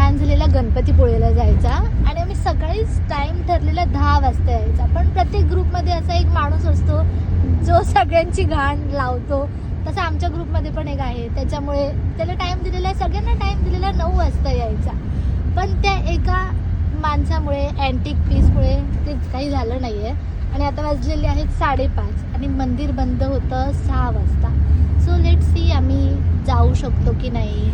Plan झालेला गणपतीपुळेला जायचा आणि आम्ही सकाळीच टाइम ठरलेला 10 वाजता यायचा. पण प्रत्येक ग्रुपमध्ये असा एक माणूस असतो जो सगळ्यांची घाण लावतो. तसं आमच्या ग्रुपमध्ये पण एक आहे. त्याच्यामुळे त्याला टाइम दिलेला आहे, सगळ्यांना टाइम दिलेला 9 वाजता यायचा. पण त्या एका माणसामुळे अँटिक पीसमुळे ते काही झालं नाही आहे. आणि आता वाजलेले आहेत 5:30 आणि मंदिर बंद होतं 6 वाजता. सो लेट सी आम्ही जाऊ शकतो की नाही.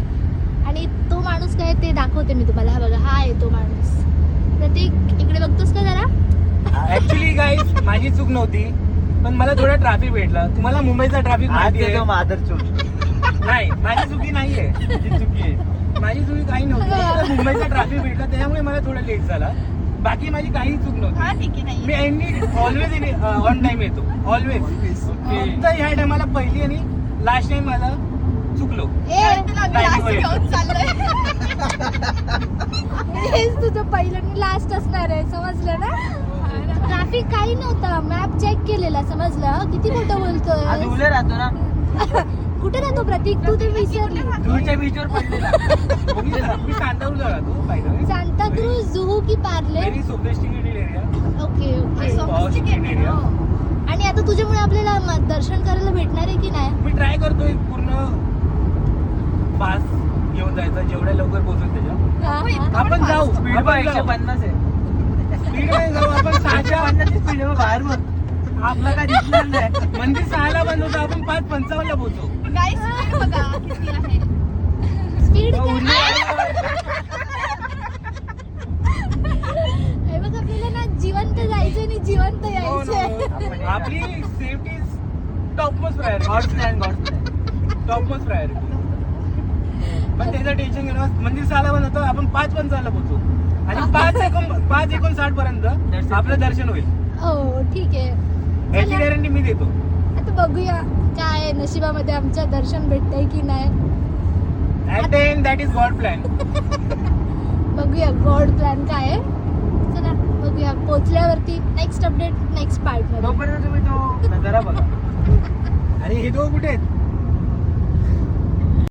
आणि तो माणूस काय ते दाखवते मी तुम्हाला. हा बघा, हा आहे तो माणूस. प्रतीक इकडे बघतोस का जरा? ऍक्च्युली गाईज माझी चूक नव्हती, पण मला थोडा ट्रॅफिक भेटला. तुम्हाला मुंबईचा ट्रॅफिक माहिती आहे. नाही, माझी चुकी नाहीये. चुकी आहे माझी चुकी काही नव्हती. मुंबईचा ट्रॅफिक भेटला त्यामुळे मला थोडा लेट झाला. बाकी माझी काही चूक नव्हती. मी ऑलवेज ऑन टाइम येतो. ऑलवेज. फक्त ह्या टायमाला पहिली आणि लास्ट टाइम मला चुकलो. हेच तुझं पहिलं आणि लास्ट असणार आहे, समजलं ना? ट्रॅफिक काही नव्हता. मॅप चेक केलेला, समजलं? किती खोटं बोलतोय. उले राहतो ना. कुठे राहतो प्रतीक? तू ते विसरली. धुळच्या बीचवर पडलेला. मी कांदावरला राहतो. सांताक्रूज, जुहू की Parle? Very sophisticated area. Okay. Area. आणि आता तुझ्यामुळे आपल्याला दर्शन करायला भेटणार आहे की नाही? मी ट्राय करतोय पूर्ण पास घेऊन जायचं, जेवढ्या लवकर पोहोचू त्याच्या. आपण जाऊ. स्पीड 150 आहे. स्पीड मध्ये जाऊ आपण. 650 स्पीड बाहेर बघ. आपला काय दिसणार नाही. मंदिर 6ला बंद होतं, आपण 5:55 ला पोहोचू. स्पीड हे बघ, आपल्याला ना जिवंत जायचं आणि जिवंत यायचंय. आपली safety top most priority. Top most priority. पण त्याचं टेन्शन घेणं. मंदिर 6ला बंद होतं, आपण 5:55 ला पोहोचू आणि 5:59 पर्यंत आपलं दर्शन होईल. हो ठीक आहे. याची गॅरंटी मी देतो. आता बघूया काय नशिबामध्ये आमचं दर्शन भेटतंय की नाही. At the end, that is God plan. बघूया गॉड प्लॅन काय आहे. चला बघूया पोहोचल्यावरती नेक्स्ट अपडेट नेक्स्ट पार्ट मध्ये. तोपर्यंत तुम्ही तो नजारा बघा. आणि हे दोघं कुठे आहेत?